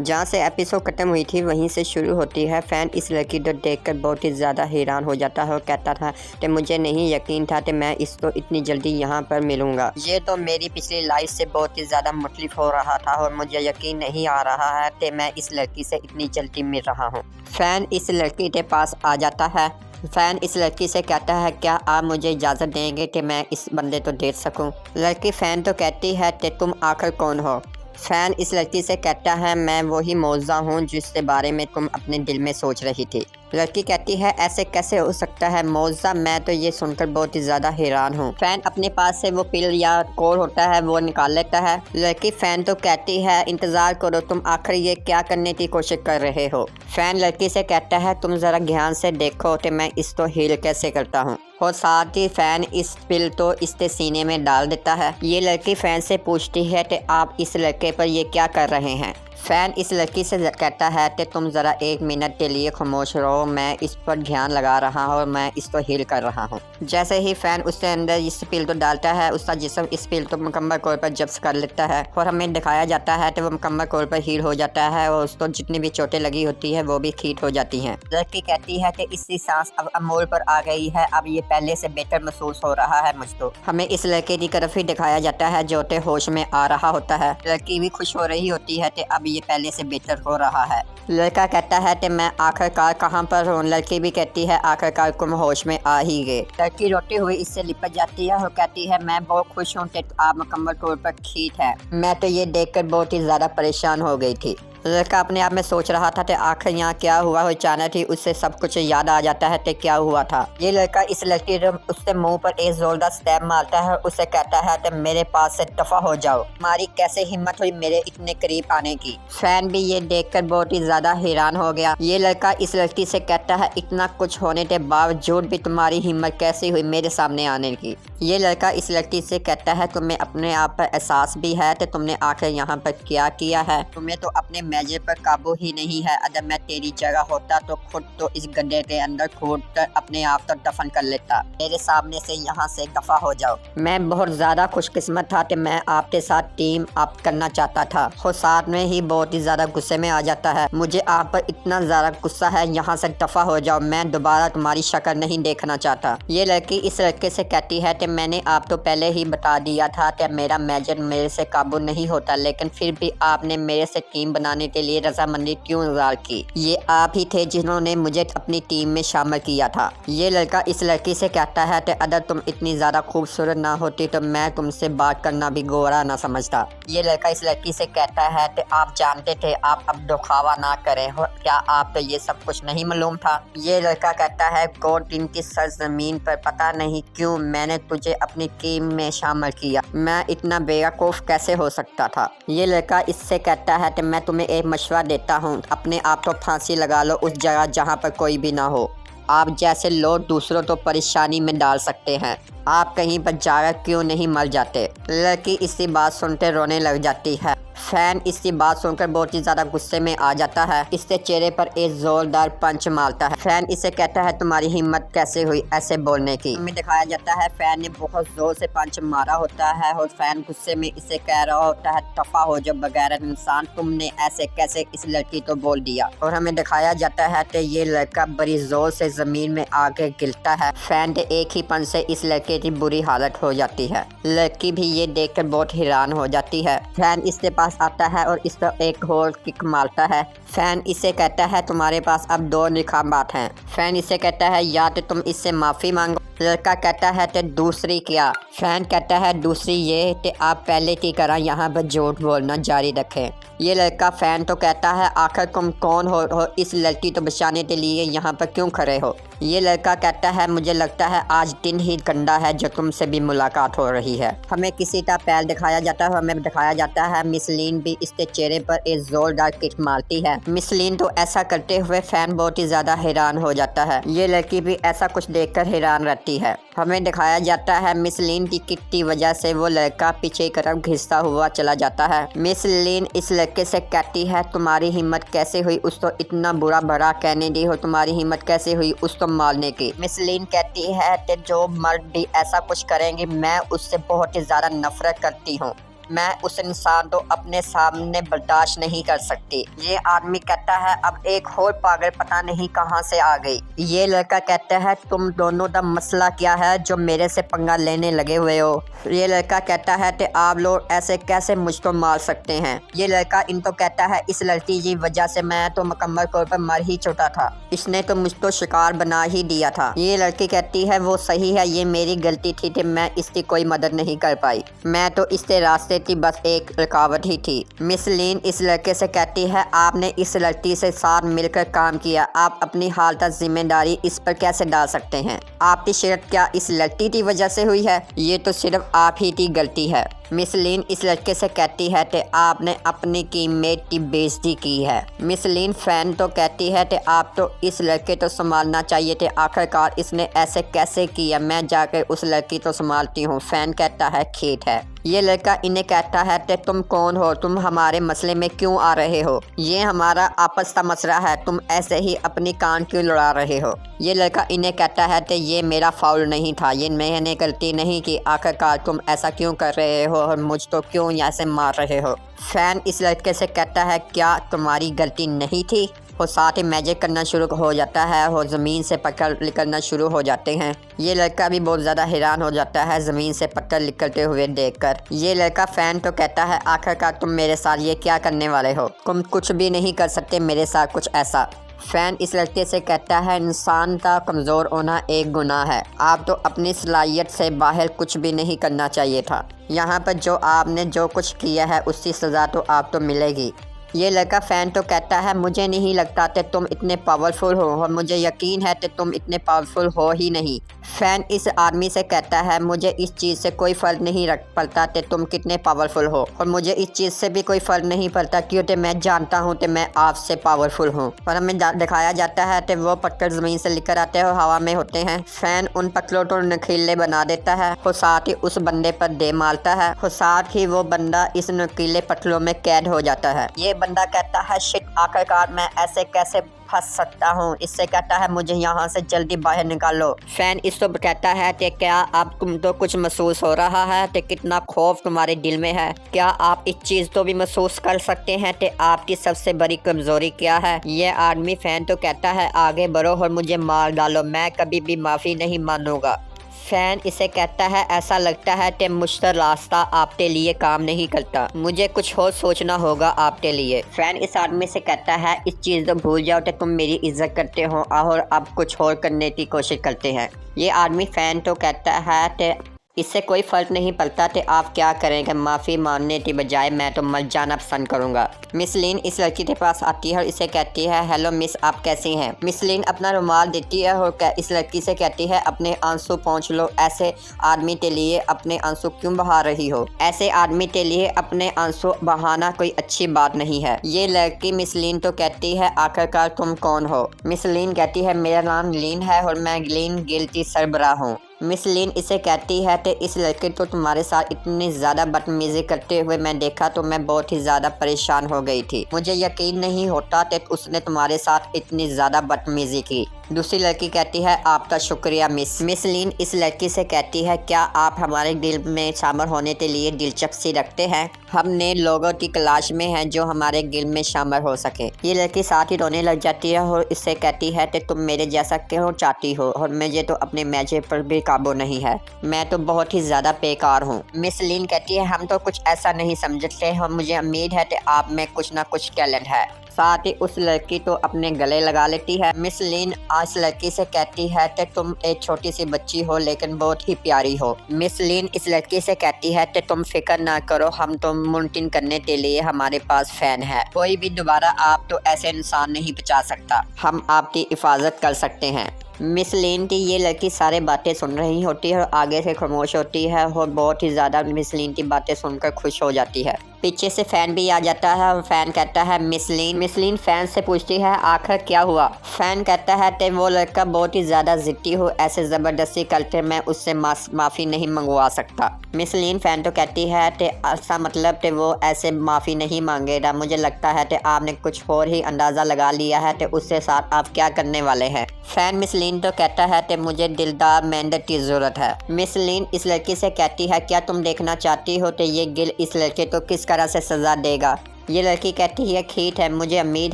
जहाँ से एपिसोड खत्म हुई थी वहीं से शुरू होती है। फ़ैन इस लड़की को देखकर बहुत ही ज़्यादा हैरान हो जाता है और कहता था कि मुझे नहीं यकीन था कि मैं इसको इतनी जल्दी यहाँ पर मिलूँगा। ये तो मेरी पिछली लाइफ से बहुत ही ज़्यादा मुख्तलिफ हो रहा था और मुझे यकीन नहीं आ रहा है कि मैं इस लड़की से इतनी जल्दी मिल रहा हूँ। फ़ैन इस लड़की के पास आ जाता है। फ़ैन इस लड़की से कहता है क्या आप मुझे इजाज़त देंगे कि मैं इस बंदे को देख सकूं? लड़की फ़ैन तो कहती है कि तुम आखिर कौन हो? फ़ैन इस लड़की से कहता है मैं वही मौज़ा हूँ जिसके बारे में तुम अपने दिल में सोच रही थी। लड़की कहती है ऐसे कैसे हो सकता है मौज़ा, मैं तो ये सुनकर बहुत ही ज़्यादा हैरान हूँ। फ़ैन अपने पास से वो पिल या कोड होता है वो निकाल लेता है। लड़की फ़ैन तो कहती है इंतज़ार करो, तुम आखिर ये क्या करने की कोशिश कर रहे हो? फ़ैन लड़की से कहता है तुम ज़रा ध्यान से देखो कि मैं इसको हील कैसे करता हूँ। और साथ ही फ़ैन इस पिल तो इसके सीने में डाल देता है। ये लड़की फ़ैन से पूछती है कि आप इस लड़के पर ये क्या कर रहे हैं? फ़ैन इस लड़की से कहता है कि तुम ज़रा 1 मिनट के लिए खामोश रहो, मैं इस पर ध्यान लगा रहा हूँ और मैं इसको हील कर रहा हूँ। जैसे ही फ़ैन उसके अंदर इस पिल को डालता है उसका जिस्म इस पिल को मुकम्मल तौर पर जब्त कर लेता है और हमें दिखाया जाता है कि वो मुकम्मल तौर पर हील हो जाता है और उसको जितनी भी चोटें लगी होती है वो भी ठीक हो जाती हैं। लड़की कहती है कि इसकी सांस अब अमोल पर आ गई है, अब ये पहले से बेहतर महसूस हो रहा है मुझको। हमें इस लड़के की तरफ ही दिखाया जाता है जो कि होश में आ रहा होता है। लड़की भी खुश हो रही होती है कि अब ये पहले से बेहतर हो रहा है। लड़का कहता है कि मैं आखिरकार कहाँ पर हूँ? लड़की भी कहती है आखिरकार तुम होश में आ ही गए। लड़की रोते हुए इससे लिपट जाती है और कहती है मैं बहुत खुश हूँ कि आप मुकम्मल तौर पर ठीक है, मैं तो ये देखकर बहुत ही ज़्यादा परेशान हो गई थी। लड़का अपने आप में सोच रहा था कि आखिर यहाँ क्या हुआ, और अचानक ही उससे सब कुछ याद आ जाता है कि क्या हुआ था। ये लड़का इस लड़की को उसके मुंह पर एक जोरदार स्टैप मारता है और उसे कहता है कि मेरे पास से दफा हो जाओ, तुम्हारी कैसे हिम्मत हुई मेरे इतने करीब आने की? फ़ैन भी ये देखकर बहुत ही ज्यादा हैरान हो गया। ये लड़का इस लड़की से कहता है इतना कुछ होने के बावजूद भी तुम्हारी हिम्मत कैसे हुई मेरे सामने आने की? ये लड़का इस लड़की से कहता है तुम्हें अपने आप पर एहसास भी है कि तुमने आखिर यहाँ पर क्या किया है? तुम्हें तो अपने मैजे पर काबू ही नहीं है। अगर मैं तेरी जगह होता तो खुद तो इस गड्ढे के अंदर खोद कर अपने आप तो दफन कर लेता। मेरे सामने से यहाँ से दफा हो जाओ। मैं बहुत ज्यादा खुशकिस्मत था कि मैं आपके साथ टीम अप करना चाहता था। और साथ में ही बहुत ही ज्यादा गुस्से में आ जाता है, मुझे आप पर इतना ज्यादा गुस्सा है, यहाँ से दफा हो जाओ, मैं दोबारा तुम्हारी शक्ल नहीं देखना चाहता। ये लड़की इस लड़के से कहती है कि मैंने आप तो पहले ही बता दिया था कि मेरा मैजिक मेरे से काबू नहीं होता, लेकिन फिर भी आपने मेरे से टीम बनाने के लिए रजामंदी क्यों इज़हार की? ये आप ही थे जिन्होंने मुझे अपनी टीम में शामिल किया था। ये लड़का इस लड़की से कहता है कि अगर तुम इतनी ज़्यादा खूबसूरत ना होती तो मैं तुमसे बात करना भी गोरा ना समझता। ये लड़का इस लड़की से कहता है कि आप जानते थे, आप अब दिखावा ना करें, क्या आप तो ये सब कुछ नहीं मालूम था? ये लड़का कहता है गोड टीम की सरजमीन पर पता नहीं क्यों मैंने तुझे अपनी टीम में शामिल किया, मैं इतना बेवकूफ़ कैसे हो सकता था? ये लड़का इससे कहता है कि मैं तुम्हें एक मशवरा देता हूँ, अपने आप को फांसी लगा लो उस जगह जहाँ पर कोई भी ना हो। आप जैसे लोग दूसरों को परेशानी में डाल सकते हैं, आप कहीं पर जाकर क्यों नहीं मर जाते? लड़की इसी बात सुनते रोने लग जाती है। फ़ैन इसकी बात सुनकर बहुत ही ज़्यादा गुस्से में आ जाता है, इसके चेहरे पर एक जोरदार पंच मारता है। फ़ैन इसे कहता है तुम्हारी हिम्मत कैसे हुई ऐसे बोलने की? हमें दिखाया जाता है फ़ैन ने बहुत जोर से पंच मारा होता है और फ़ैन गुस्से में इसे कह रहा होता है दफा हो जो बगैर इंसान, तुमने ऐसे कैसे इस लड़की को बोल दिया? और हमें दिखाया जाता है कि ये लड़का बड़ी जोर से जमीन में आके गिरता है। फ़ैन के एक ही पंच से इस लड़के की बुरी हालत हो जाती है। लड़की भी ये देखकर बहुत हैरान हो जाती है। फ़ैन इसके पास आता है और इस पर एक और किक मारता है। फ़ैन इसे कहता है तुम्हारे पास अब 2 निकाबात हैं। फ़ैन इसे कहता है या तो तुम इससे माफ़ी मांगो। लड़का कहता है कि दूसरी क्या? फ़ैन कहता है दूसरी ये कि आप पहले की तरह यहाँ पर झूठ बोलना जारी रखें। ये लड़का फ़ैन तो कहता है आखिर तुम कौन हो इस लड़की को बचाने के लिए यहाँ पर क्यों खड़े हो? ये लड़का कहता है मुझे लगता है आज दिन ही गंदा है जो तुमसे भी मुलाकात हो रही है। हमें किसी का पैर दिखाया जाता है, हमें दिखाया जाता है मिसलीन भी इसके चेहरे पर एक जोरदार किक मारती है। मिसलीन तो ऐसा करते हुए फ़ैन बहुत ही ज़्यादा हैरान हो जाता है। ये लड़की भी ऐसा कुछ देखकर हैरान रहती है। हमें दिखाया जाता है मिसलीन की किक की वजह से वो लड़का पीछे की तरफ घिसता हुआ चला जाता है। मिसलीन इस लड़के से कहती है तुम्हारी हिम्मत कैसे हुई उसको इतना बुरा भरा कहने दी हो? तुम्हारी हिम्मत कैसे हुई उसको संभालने की। मिस लिन कहती है कि जो मर्द भी ऐसा कुछ करेंगे मैं उससे बहुत ही ज़्यादा नफरत करती हूँ। मैं उस इंसान को अपने सामने बर्दाश्त नहीं कर सकती। ये आदमी कहता है अब एक और पागल पता नहीं कहाँ से आ गई। ये लड़का कहता है तुम दोनों का मसला क्या है जो मेरे से पंगा लेने लगे हुए हो। ये लड़का कहता है कि आप लोग ऐसे कैसे मुझको मार सकते हैं। ये लड़का इनको कहता है इस लड़की की वजह से मैं तो मुकम्मल तौर पर मर ही चुका था, इसने तो मुझको शिकार बना ही दिया था। ये लड़की कहती है वो सही है, ये मेरी गलती थी कि मैं इसकी कोई मदद नहीं कर पाई, मैं तो इसके रास्ते थी, बस एक रुकावट ही थी। मिस लिन इस लड़के से कहती है आपने इस लड़की से साथ मिलकर काम किया, आप अपनी हालत जिम्मेदारी इस पर कैसे डाल सकते हैं। आपकी शिरकत क्या इस लड़की की वजह से हुई है? ये तो सिर्फ आप ही की गलती है। मिस लिन इस लड़के से कहती है कि आपने अपनी टीममेट की बेइज्जती की है। मिस लिन फैन तो कहती है कि आप तो इस लड़के को संभालना चाहिए थे, आखिरकार इसने ऐसे कैसे किया, मैं जाकर उस लड़की को संभालती हूँ। फैन कहता है खेत है। ये लड़का इन्हें कहता है कि तुम कौन हो, तुम हमारे मसले में क्यों आ रहे हो, ये हमारा आपस का मसला है, तुम ऐसे ही अपनी कान क्यों लड़ा रहे हो। ये लड़का इन्हें कहता है कि ये मेरा फाउल नहीं था, ये मैंने गलती नहीं की, आखिरकार तुम ऐसा क्यों कर रहे हो और मुझ तो क्यों ऐसे मार रहे हो। फैन इस लड़के से कहता है क्या तुम्हारी गलती नहीं थी, और साथ ही मैजिक करना शुरू हो जाता है और ज़मीन से पत्थर निकलना शुरू हो जाते हैं। ये लड़का भी बहुत ज़्यादा हैरान हो जाता है ज़मीन से पत्थर निकलते हुए देखकर। ये लड़का फैन तो कहता है आखिरकार तुम मेरे साथ ये क्या करने वाले हो, तुम कुछ भी नहीं कर सकते मेरे साथ कुछ ऐसा। फैन इस लड़के से कहता है इंसान का कमज़ोर होना एक गुनाह है, आप तो अपनी सलाहियत से बाहर कुछ भी नहीं करना चाहिए था, यहाँ पर जो आपने जो कुछ किया है उसकी सज़ा तो आपको मिलेगी। ये लड़का फैन तो कहता है मुझे नहीं लगता कि तुम इतने पावरफुल हो और मुझे यकीन है कि तुम इतने पावरफुल हो ही नहीं। फैन इस आदमी से कहता है मुझे इस चीज़ से कोई फ़र्क नहीं रख पड़ता कि तुम कितने पावरफुल हो, और मुझे इस चीज़ से भी कोई फ़र्क नहीं पड़ता क्योंकि मैं जानता हूँ कि मैं आपसे पावरफुल हूँ। और हमें दिखाया जाता है कि वो पत्थर ज़मीन से लेकर आते हैं और हवा में होते हैं। फैन उन पत्थरों को नुकीले बना देता है और साथ ही उस बंदे पर दे मारता है और साथ ही वो बंदा इस नुकीले पत्थरों में कैद हो जाता है। ये बंदा कहता है शिट, आखिरकार मैं ऐसे कैसे फंस सकता हूँ। इससे कहता है मुझे यहाँ से जल्दी बाहर निकालो। फैन इसको कहता है कि क्या आप तुम तो कुछ महसूस हो रहा है कि कितना खौफ तुम्हारे दिल में है, क्या आप इस चीज़ को भी महसूस कर सकते हैं कि आपकी सबसे बड़ी कमज़ोरी क्या है। ये आदमी फैन तो कहता है आगे बढ़ो और मुझे मार डालो, मैं कभी भी माफ़ी नहीं मानूंगा। फैन इसे कहता है ऐसा लगता है कि मुश्किल रास्ता आपके लिए काम नहीं करता, मुझे कुछ और सोचना होगा आपके लिए। फैन इस आदमी से कहता है इस चीज़ को भूल जाओ कि तुम मेरी इज्जत करते हो और अब कुछ और करने की कोशिश करते हैं। ये आदमी फैन तो कहता है कि इससे कोई फ़र्क नहीं पड़ता कि आप क्या करेंगे, माफ़ी मांगने की बजाय मैं तो मर जाना पसंद करूँगा। मिस लिन इस लड़की के पास आती है और इसे कहती है हेलो मिस, आप कैसी हैं। मिस लिन अपना रुमाल देती है और इस लड़की से कहती है अपने आंसू पोंछ लो, ऐसे आदमी के लिए अपने आंसू क्यों बहा रही हो, ऐसे आदमी के लिए अपने आंसू बहाना कोई अच्छी बात नहीं है। ये लड़की मिस लिन तो कहती है आखिरकार तुम कौन हो। मिस लिन कहती है मेरा नाम लिन है और मैं लिन गिल की सरबराह हूँ। मिस लिन इसे कहती है कि इस लड़के को तुम्हारे साथ इतनी ज़्यादा बदतमीजी करते हुए मैं देखा तो मैं बहुत ही ज़्यादा परेशान हो गई थी, मुझे यकीन नहीं होता कि उसने तुम्हारे साथ इतनी ज़्यादा बदतमीजी की। दूसरी लड़की कहती है आपका शुक्रिया मिस। मिस लिन इस लड़की से कहती है क्या आप हमारे दिल में शामिल होने के लिए दिलचस्पी रखते हैं, हम नए लोगों की तलाश में हैं जो हमारे दिल में शामिल हो सके। ये लड़की साथ ही रोने लग जाती है और इससे कहती है कि तुम मेरे जैसा क्यों चाहती हो और मुझे तो अपने मैचे पर भी काबू नहीं है, मैं तो बहुत ही ज़्यादा बेकार हूँ। मिस लिन कहती है हम तो कुछ ऐसा नहीं समझते और मुझे उम्मीद है कि आप में कुछ ना कुछ टैलेंट है। साथ ही उस लड़की तो अपने गले लगा लेती है। मिस लिन इस लड़की से कहती है कि तुम एक छोटी सी बच्ची हो लेकिन बहुत ही प्यारी हो। मिस लिन इस लड़की से कहती है कि तुम फिक्र ना करो, हम तो मुमकिन करने के लिए हमारे पास फैन है, कोई भी दोबारा आप तो ऐसे इंसान नहीं बचा सकता, हम आपकी हिफाजत कर सकते हैं। मिस लिन की ये लड़की सारे बातें सुन रही होती है और आगे से खामोश होती है और बहुत ही ज़्यादा मिस लिन की बातें सुनकर खुश हो जाती है। पीछे से फैन भी आ जाता है और फैन कहता है मिसलीन फैन से पूछती है आखिर क्या हुआ। फैन कहता है कि वो लड़का बहुत ही ज़्यादा जिद्दी हो, ऐसे ज़बरदस्ती करके मैं उससे माफ़ी नहीं मंगवा सकता। मिसलीन फैन तो कहती है कि ऐसा मतलब कि वो ऐसे माफ़ी नहीं मांगेगा, मुझे लगता है कि आपने कुछ और ही अंदाज़ा लगा लिया है कि उसके साथ आप क्या करने वाले हैं। फैन मिसलीन तो कहता है कि मुझे दिलदार मेंढक की ज़रूरत है। मिसलीन इस लड़की से कहती है क्या तुम देखना चाहती हो कि ये गिल इस लड़के को किस तरह से सज़ा देगा। ये लड़की कहती है ठीक है, मुझे उम्मीद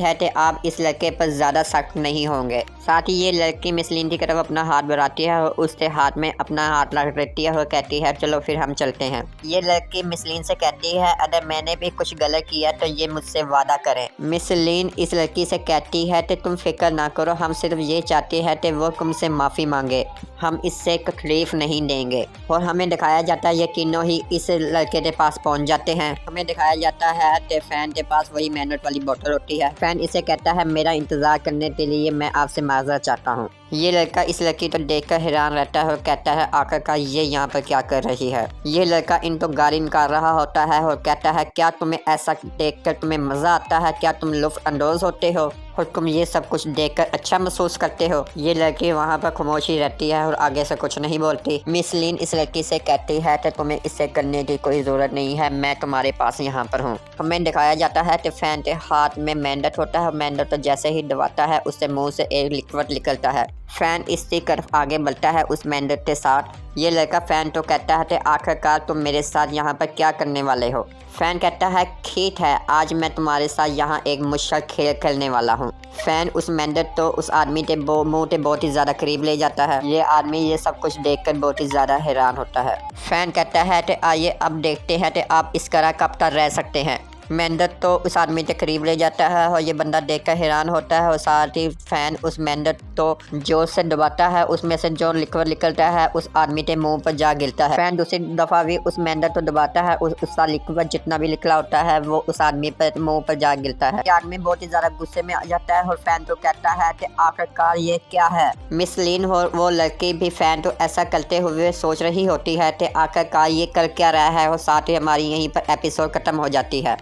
है कि आप इस लड़के पर ज़्यादा सख्त नहीं होंगे। साथ ही ये लड़की मिसलीन की तरफ अपना हाथ बढ़ाती है और उसके हाथ में अपना हाथ रख देती है और कहती है चलो फिर हम चलते हैं। ये लड़की मिसलीन से कहती है अगर मैंने भी कुछ गलत किया तो ये मुझसे वादा करें। मिसलीन इस लड़की से कहती है कि तुम फिक्र ना करो, हम सिर्फ ये चाहते हैं कि वो तुमसे माफ़ी मांगे, हम इससे तकलीफ नहीं देंगे। और हमें दिखाया जाता है ये तीनों ही इस लड़के के पास पहुंच जाते हैं। हमें दिखाया जाता है कि फैन के पास वही मेहनत वाली बोतल होती है। फैन इसे कहता है मेरा इंतज़ार करने के लिए मैं आपसे माजरत चाहता हूँ। ये लड़का इस लड़की को देखकर हैरान रहता है और कहता है आखिरकार ये यहाँ पर क्या कर रही है। ये लड़का इनको गाली निकाल रहा होता है और कहता है क्या तुम्हें ऐसा देखकर तुम्हें मज़ा आता है, क्या तुम लुत्फ़ अंदोज़ होते हो और तुम ये सब कुछ देखकर अच्छा महसूस करते हो। ये लड़की वहाँ पर खामोशी रहती है और आगे से कुछ नहीं बोलती। मिसलीन इस लड़की से कहती है कि तुम्हें इसे करने की कोई ज़रूरत नहीं है, मैं तुम्हारे पास यहाँ पर हूँ। हमें दिखाया जाता है कि फैन के हाथ में मेंढक होता है। मेंढक तो जैसे ही दबाता है उससे मुँह से एक लिक्विड निकलता है। फैन इसकी तरफ आगे बढ़ता है उस मेंढक के साथ। ये लड़का फैन तो कहता है कि आखिरकार तुम मेरे साथ यहाँ पर क्या करने वाले हो। फैन कहता है ठीक है, आज मैं तुम्हारे साथ यहाँ एक मुश्किल खेल खेलने वाला हूँ। फैन उस मेंढक तो उस आदमी के मुँह के बहुत ही ज़्यादा करीब ले जाता है। ये आदमी ये सब कुछ देखकर बहुत ही ज़्यादा हैरान होता है। फैन कहता है कि आइए अब देखते हैं कि आप इस तरह कब तक रह सकते हैं। मेंढक तो उस आदमी के करीब ले जाता है और ये बंदा देखकर हैरान होता है और साथ ही फैन उस मेंढक तो जोर से दबाता है, उसमें से जो लिक्विड निकलता है उस आदमी के मुंह पर जा गिरता है। फैन दूसरी दफ़ा भी उस मेंढक को दबाता है, उसका लिक्विड जितना भी निकला होता है वो उस आदमी पर मुंह पर जा गिरता है। ये आदमी बहुत ही ज़्यादा गुस्से में आ जाता है और फैन तो कहता है कि आखिरकार ये क्या है। मिसलीन और वो लड़की भी फैन तो ऐसा करते हुए सोच रही होती है कि आखिरकार ये कर क्या रहा है और साथ ही हमारी यहीं पर एपिसोड खत्म हो जाती है।